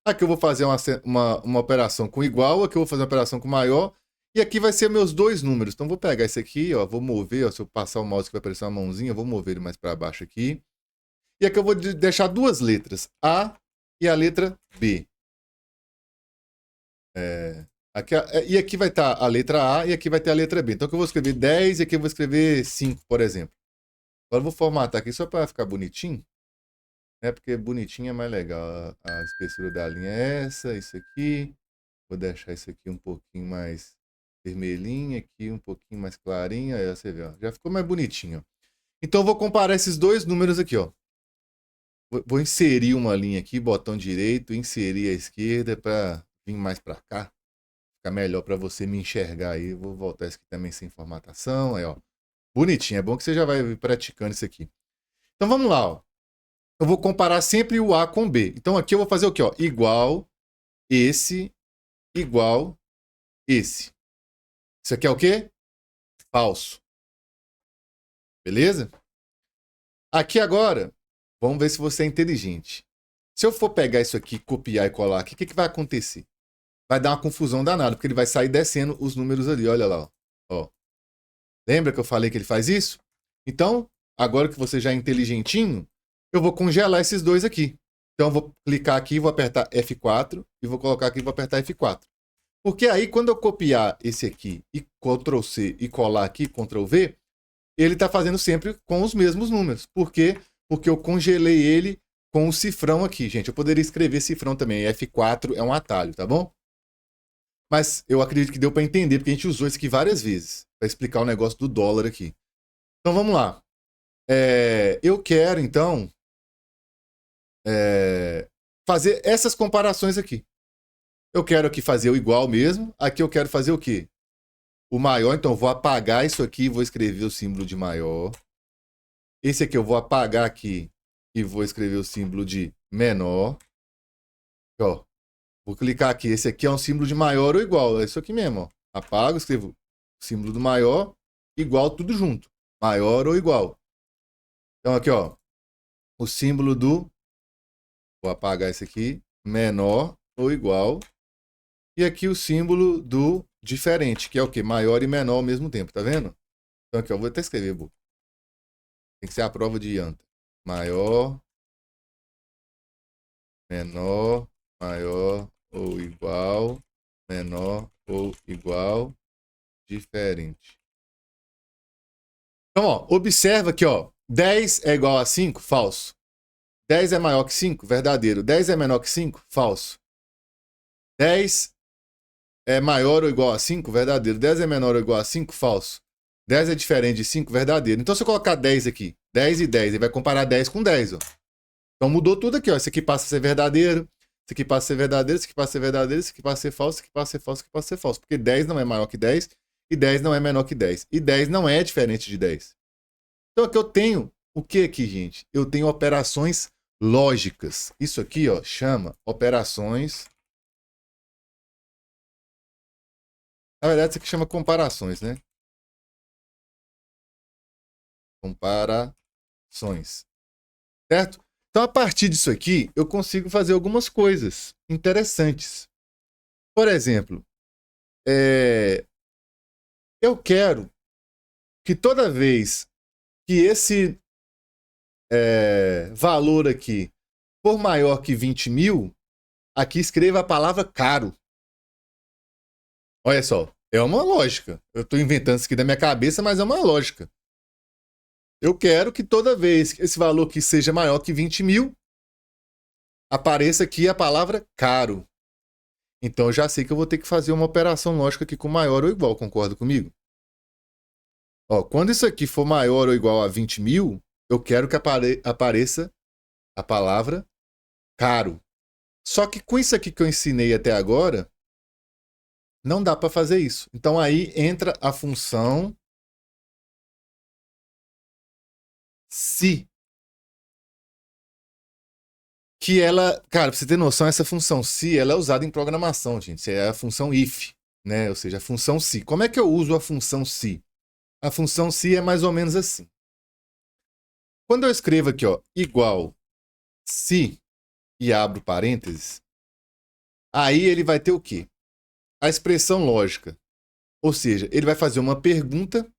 Aqui eu vou fazer uma operação com igual, aqui eu vou fazer uma operação com maior, e aqui vai ser meus 2 números. Então vou pegar esse aqui, ó, vou mover, ó, se eu passar o mouse que vai aparecer uma mãozinha, eu vou mover ele mais para baixo aqui. E aqui eu vou deixar 2 letras, A e a letra B. E aqui vai estar a letra A e aqui vai ter a letra B. Então aqui eu vou escrever 10 e aqui eu vou escrever 5, por exemplo. Agora eu vou formatar aqui só para ficar bonitinho. Porque bonitinho é mais legal. A espessura da linha é essa, isso aqui. Vou deixar isso aqui um pouquinho mais vermelhinho, aqui um pouquinho mais clarinho. Aí você vê, ó, já ficou mais bonitinho. Então eu vou comparar esses 2 números aqui, ó. Vou inserir uma linha aqui, botão direito, inserir a esquerda para vir mais para cá. Ficar melhor para você me enxergar aí. Vou voltar isso aqui também sem formatação. Aí, ó. Bonitinho. É bom que você já vai praticando isso aqui. Então vamos lá, ó. Eu vou comparar sempre o A com o B. Então aqui eu vou fazer o quê, ó? Igual esse, igual esse. Isso aqui é o quê? Falso. Beleza? Aqui agora, vamos ver se você é inteligente. Se eu for pegar isso aqui, copiar e colar aqui, o que vai acontecer? Vai dar uma confusão danada, porque ele vai sair descendo os números ali, olha lá, ó. Lembra que eu falei que ele faz isso? Então, agora que você já é inteligentinho, eu vou congelar esses 2 aqui. Então, eu vou clicar aqui, vou apertar F4 e vou colocar aqui, vou apertar F4. Porque aí, quando eu copiar esse aqui e Ctrl+C e colar aqui, Ctrl+V, ele está fazendo sempre com os mesmos números. Por quê? Porque eu congelei ele com o cifrão aqui, gente. Eu poderia escrever cifrão também. F4 é um atalho, tá bom? Mas eu acredito que deu para entender, porque a gente usou isso aqui várias vezes, para explicar o negócio do dólar aqui. Então, vamos lá. Eu quero, então, fazer essas comparações aqui. Eu quero aqui fazer o igual mesmo. Aqui eu quero fazer o quê? O maior, então eu vou apagar isso aqui e vou escrever o símbolo de maior. Esse aqui eu vou apagar aqui e vou escrever o símbolo de menor. Ó, vou clicar aqui. Esse aqui é um símbolo de maior ou igual. É isso aqui mesmo. Ó. Apago, escrevo o símbolo do maior, igual, tudo junto. Maior ou igual. Então aqui, ó. O símbolo do... Vou apagar esse aqui. Menor ou igual. E aqui o símbolo do diferente, que é o quê? Maior e menor ao mesmo tempo, tá vendo? Então aqui, ó, vou até escrever, Bu. Tem que ser a prova de Yanta. Maior, menor, maior ou igual, menor ou igual, diferente. Então, ó, observa aqui, ó. 10 é igual a 5? Falso. 10 é maior que 5? Verdadeiro. 10 é menor que 5? Falso. 10 é maior ou igual a 5? Verdadeiro. 10 é menor ou igual a 5? Falso. 10 é diferente de 5? Verdadeiro. Então, se eu colocar 10 aqui, 10 e 10, ele vai comparar 10 com 10, ó. Então, mudou tudo aqui, ó. Esse aqui passa a ser verdadeiro, esse aqui passa a ser verdadeiro, esse aqui passa a ser verdadeiro, esse aqui passa a ser falso, esse aqui passa a ser falso, esse aqui passa a ser falso. Porque 10 não é maior que 10 e 10 não é menor que 10. E 10 não é diferente de 10. Então, aqui eu tenho o que aqui, gente? Eu tenho operações lógicas. Isso aqui, ó, chama operações... Na verdade, isso aqui chama comparações, né? Comparações. Certo? Então, a partir disso aqui, eu consigo fazer algumas coisas interessantes. Por exemplo, eu quero que toda vez que esse valor aqui for maior que 20 mil, aqui escreva a palavra caro. Olha só, é uma lógica. Eu estou inventando isso aqui da minha cabeça, mas é uma lógica. Eu quero que toda vez que esse valor aqui seja maior que 20 mil, apareça aqui a palavra caro. Então eu já sei que eu vou ter que fazer uma operação lógica aqui com maior ou igual, concorda comigo? Ó, quando isso aqui for maior ou igual a 20 mil, eu quero que apareça a palavra caro. Só que com isso aqui que eu ensinei até agora, não dá para fazer isso. Então aí entra a função se. Que ela, cara, pra você ter noção, essa função se, ela é usada em programação, gente. É a função if, né? Ou seja, a função se. Como é que eu uso a função se? A função se é mais ou menos assim. Quando eu escrevo aqui, ó, igual se e abro parênteses, aí ele vai ter o quê? A expressão lógica. Ou seja, ele vai fazer uma pergunta,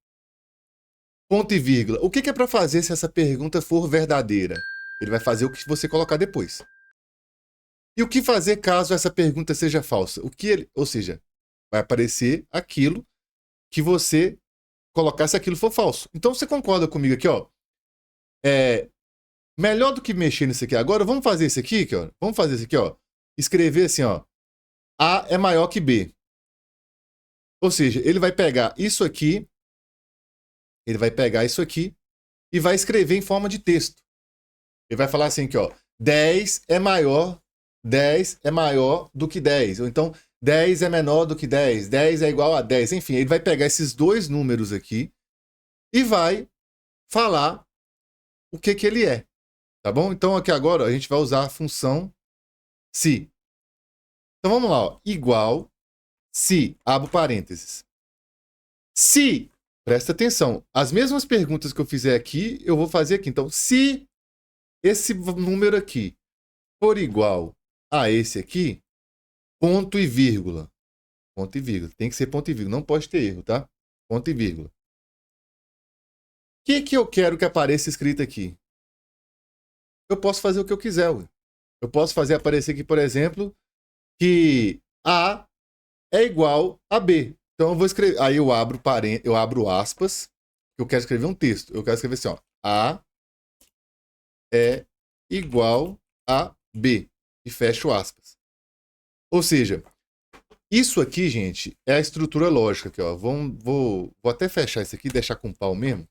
ponto e vírgula. O que é para fazer se essa pergunta for verdadeira? Ele vai fazer o que você colocar depois. E o que fazer caso essa pergunta seja falsa? Ou seja, vai aparecer aquilo que você colocar se aquilo for falso. Então você concorda comigo aqui, ó? Melhor do que mexer nisso aqui agora, vamos fazer isso aqui, ó. Vamos fazer isso aqui, ó. Escrever assim, ó. A é maior que B. Ou seja, ele vai pegar isso aqui, e vai escrever em forma de texto. Ele vai falar assim aqui, ó. 10 é maior do que 10. Ou então, 10 é menor do que 10. 10 é igual a 10. Enfim, ele vai pegar esses dois números aqui e vai falar o que ele é. Tá bom? Então, aqui agora, a gente vai usar a função se. Então, vamos lá, ó. Igual se, abro parênteses. Se, presta atenção, as mesmas perguntas que eu fizer aqui, eu vou fazer aqui. Então, se esse número aqui for igual a esse aqui, ponto e vírgula. Ponto e vírgula. Tem que ser ponto e vírgula. Não pode ter erro, tá? Ponto e vírgula. O que eu quero que apareça escrito aqui? Eu posso fazer o que eu quiser, ué. Eu posso fazer aparecer aqui, por exemplo, que A é igual a B. Então eu vou escrever, aí eu abro aspas, eu quero escrever um texto. Eu quero escrever assim, ó, A é igual a B. E fecho aspas. Ou seja, isso aqui, gente, é a estrutura lógica aqui, ó. Vou até fechar isso aqui, deixar com pau mesmo.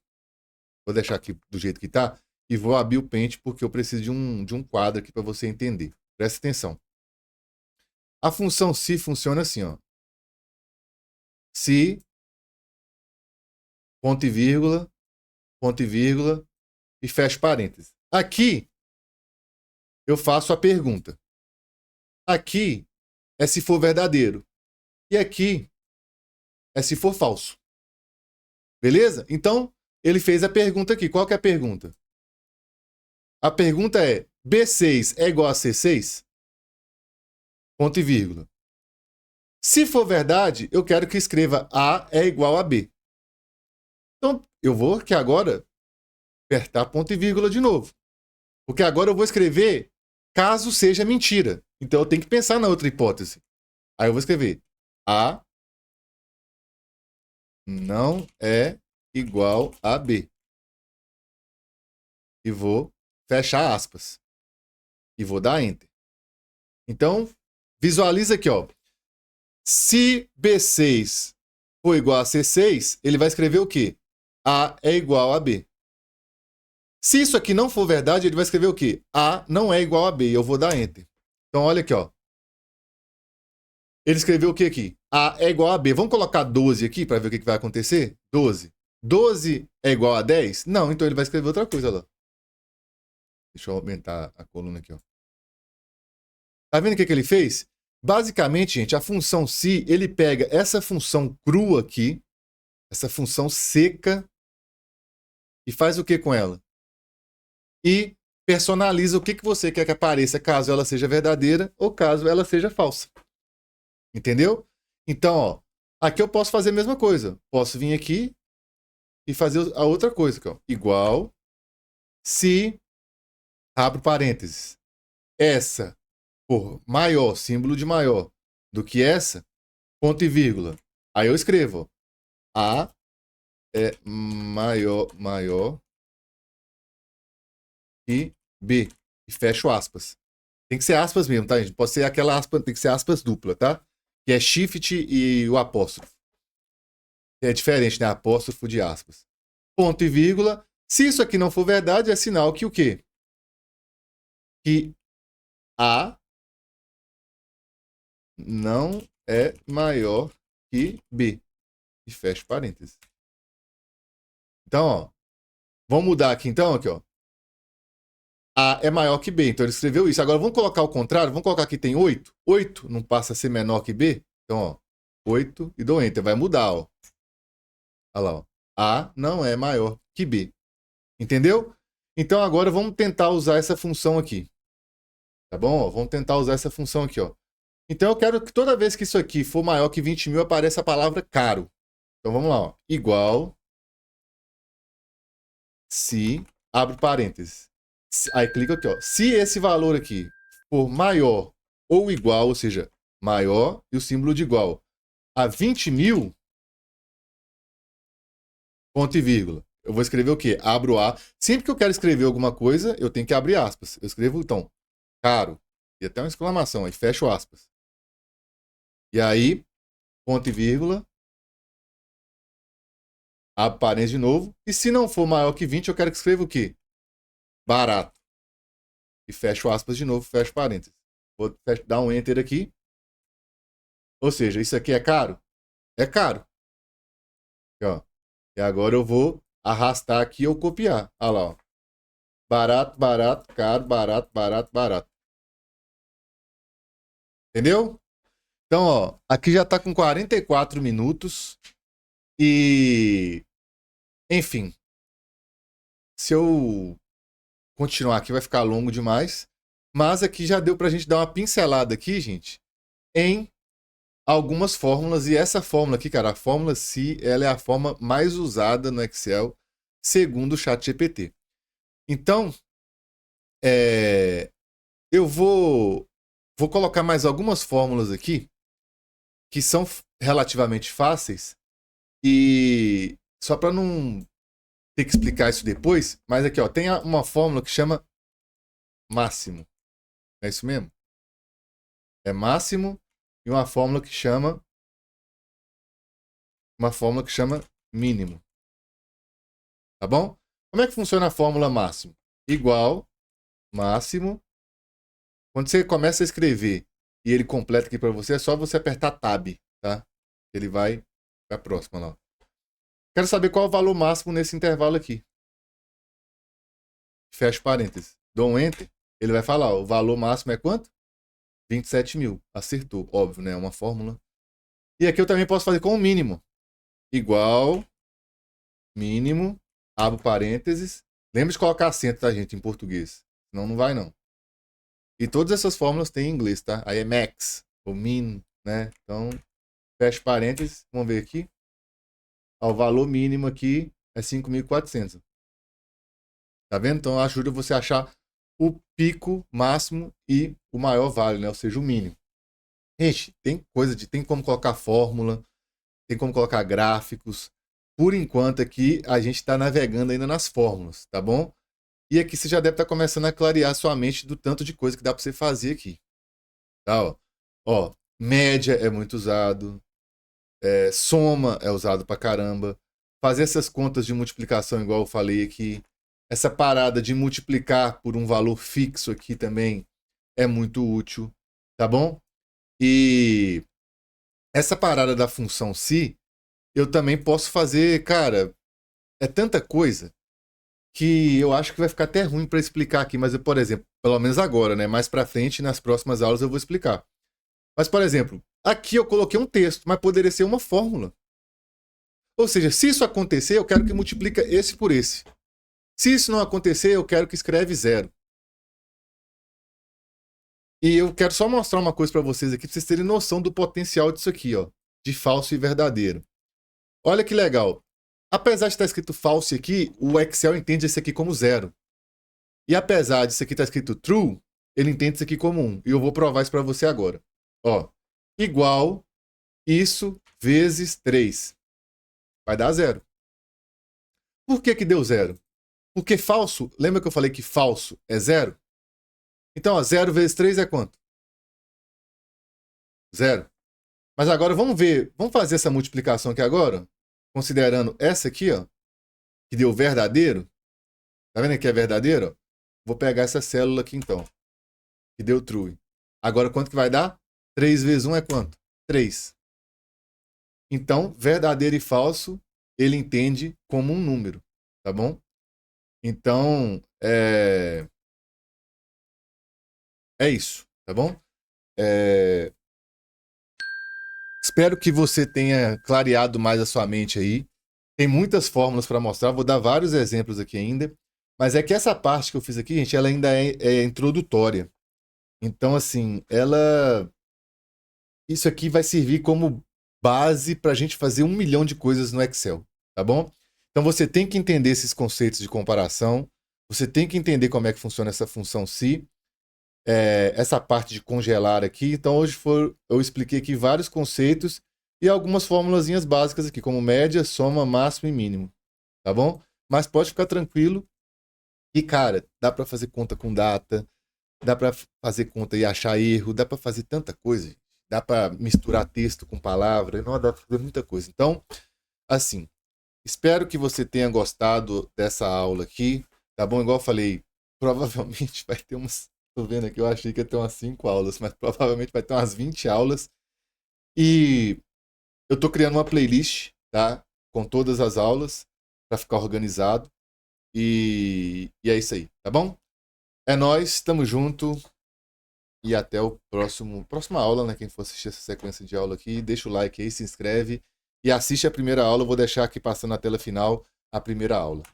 Vou deixar aqui do jeito que tá e vou abrir o Paint porque eu preciso de um quadro aqui para você entender. Presta atenção. A função se funciona assim, ó. Se, ponto e vírgula e fecho parênteses. Aqui eu faço a pergunta. Aqui é se for verdadeiro. E aqui é se for falso. Beleza? Então, ele fez a pergunta aqui. Qual que é a pergunta? A pergunta é: B6 é igual a C6? Ponto e vírgula. Se for verdade, eu quero que escreva A é igual a B. Então, eu vou aqui agora apertar ponto e vírgula de novo. Porque agora eu vou escrever caso seja mentira. Então, eu tenho que pensar na outra hipótese. Aí eu vou escrever A não é igual a B. E vou fechar aspas. E vou dar Enter. Então, visualiza aqui, ó. Se B6 for igual a C6, ele vai escrever o quê? A é igual a B. Se isso aqui não for verdade, ele vai escrever o quê? A não é igual a B. E eu vou dar Enter. Então, olha aqui, ó. Ele escreveu o que aqui? A é igual a B. Vamos colocar 12 aqui para ver o que vai acontecer? 12. 12 é igual a 10? Não, então ele vai escrever outra coisa lá. Deixa eu aumentar a coluna aqui, ó. Tá vendo o que ele fez? Basicamente, gente, a função se, ele pega essa função crua aqui, essa função seca, e faz o que com ela? E personaliza o que você quer que apareça, caso ela seja verdadeira ou caso ela seja falsa. Entendeu? Então, ó, aqui eu posso fazer a mesma coisa. Posso vir aqui e fazer a outra coisa, ó. Igual se, abro parênteses, essa for maior, símbolo de maior, do que essa, ponto e vírgula. Aí eu escrevo, ó, A é maior que B. E fecho aspas. Tem que ser aspas mesmo, tá, gente? Pode ser aquela aspa, tem que ser aspas dupla, tá? Que é shift e o apóstrofo. É diferente, né? Apóstrofo de aspas. Ponto e vírgula. Se isso aqui não for verdade, é sinal que o quê? Que A não é maior que B. E fecho parênteses. Então, ó. Vamos mudar aqui então, aqui, ó. A é maior que B. Então ele escreveu isso. Agora vamos colocar o contrário. Vamos colocar aqui tem 8. 8 não passa a ser menor que B? Então, ó. 8 e dou Enter. Vai mudar, ó. Olha lá, ó. A não é maior que B. Entendeu? Então agora vamos tentar usar essa função aqui. Tá bom? Ó, vamos tentar usar essa função aqui, ó. Então eu quero que toda vez que isso aqui for maior que 20 mil, apareça a palavra caro. Então vamos lá, ó. Igual se, abre parênteses. Aí clica aqui, ó. Se esse valor aqui for maior ou igual, ou seja, maior e o símbolo de igual a 20 mil, ponto e vírgula. Eu vou escrever o quê? Abro A. Sempre que eu quero escrever alguma coisa, eu tenho que abrir aspas. Eu escrevo, então, caro. E até uma exclamação, aí fecho aspas. E aí, ponto e vírgula. Abro parênteses de novo. E se não for maior que 20, eu quero que escreva o quê? Barato. E fecho aspas de novo, fecho parênteses. Vou dar um Enter aqui. Ou seja, isso aqui é caro? É caro. Aqui, ó. E agora eu vou arrastar aqui ou copiar. Olha lá, ó. Barato, barato, caro, barato, barato, barato. Entendeu? Então, ó, aqui já tá com 44 minutos. E, enfim, se eu continuar aqui vai ficar longo demais. Mas aqui já deu pra gente dar uma pincelada aqui, gente, em algumas fórmulas. E essa fórmula aqui, cara, a fórmula se, ela é a forma mais usada no Excel, segundo o ChatGPT. Então, Eu vou colocar mais algumas fórmulas aqui que são relativamente fáceis e só para não ter que explicar isso depois, mas aqui ó, tem uma fórmula que chama máximo. É isso mesmo? É máximo e uma fórmula que chama mínimo. Tá bom? Como é que funciona a fórmula máximo? Igual máximo. Quando você começa a escrever e ele completa aqui para você, é só você apertar Tab, tá? Ele vai para a próxima lá. Quero saber qual é o valor máximo nesse intervalo aqui. Fecha parênteses. Dou um Enter. Ele vai falar, ó, o valor máximo é quanto? 27 mil. Acertou, óbvio, né? É uma fórmula. E aqui eu também posso fazer com o mínimo. Igual mínimo, abro parênteses. Lembra de colocar acento, tá, gente, em português. Senão não vai, não. E todas essas fórmulas têm em inglês, tá? Aí é max, ou min, né? Então, fecha parênteses. Vamos ver aqui. O valor mínimo aqui é 5.400. Tá vendo? Então, ajuda você a achar o pico máximo e o maior vale, né? Ou seja, o mínimo. Gente, tem como colocar fórmula, tem como colocar gráficos. Por enquanto aqui, a gente está navegando ainda nas fórmulas, tá bom? E aqui você já deve estar começando a clarear sua mente do tanto de coisa que dá para você fazer aqui. Tá, ó, média é muito usado, soma é usado pra caramba, fazer essas contas de multiplicação igual eu falei aqui, essa parada de multiplicar por um valor fixo aqui também é muito útil, tá bom? E essa parada da função se, eu também posso fazer, cara, é tanta coisa que eu acho que vai ficar até ruim para explicar aqui, mas eu, por exemplo, pelo menos agora, né, mais para frente, nas próximas aulas eu vou explicar. Mas, por exemplo, aqui eu coloquei um texto, mas poderia ser uma fórmula. Ou seja, se isso acontecer, eu quero que multiplica esse por esse. Se isso não acontecer, eu quero que escreve 0. E eu quero só mostrar uma coisa para vocês aqui, para vocês terem noção do potencial disso aqui, ó, de falso e verdadeiro. Olha que legal. Apesar de estar escrito false aqui, o Excel entende esse aqui como 0. E apesar disso aqui estar escrito true, ele entende isso aqui como 1. E eu vou provar isso para você agora. Ó, igual isso vezes 3. Vai dar 0. Por que que deu 0? Porque falso, lembra que eu falei que falso é 0? Então, ó, 0 vezes 3 é quanto? 0. Mas agora vamos ver, vamos fazer essa multiplicação aqui agora, considerando essa aqui, ó, que deu verdadeiro. Tá vendo que é verdadeiro? Vou pegar essa célula aqui então, que deu true. Agora quanto que vai dar? 3 vezes 1 é quanto? 3. Então, verdadeiro e falso, ele entende como um número, tá bom? Então, é isso, tá bom? Espero que você tenha clareado mais a sua mente aí. Tem muitas fórmulas para mostrar, vou dar vários exemplos aqui ainda. Mas é que essa parte que eu fiz aqui, gente, ela ainda é introdutória. Então, assim, isso aqui vai servir como base para a gente fazer 1 milhão de coisas no Excel, tá bom? Então, você tem que entender esses conceitos de comparação, você tem que entender como é que funciona essa função se, essa parte de congelar aqui. Então, hoje eu expliquei aqui vários conceitos e algumas formulazinhas básicas aqui, como média, soma, máximo e mínimo, tá bom? Mas pode ficar tranquilo e, cara, dá para fazer conta com data, dá para fazer conta e achar erro, dá para fazer tanta coisa, gente. Dá para misturar texto com palavra, não, dá para fazer muita coisa. Então, assim, espero que você tenha gostado dessa aula aqui, tá bom? Igual eu falei, provavelmente vai ter umas... Tô vendo aqui, eu achei que ia ter umas 5 aulas, mas provavelmente vai ter umas 20 aulas. E eu tô criando uma playlist, tá? Com todas as aulas, para ficar organizado. E é isso aí, tá bom? É nóis, tamo junto. E até o próxima aula, né? Quem for assistir essa sequência de aula aqui, deixa o like aí, se inscreve. E assiste a primeira aula, eu vou deixar aqui passando na tela final a primeira aula.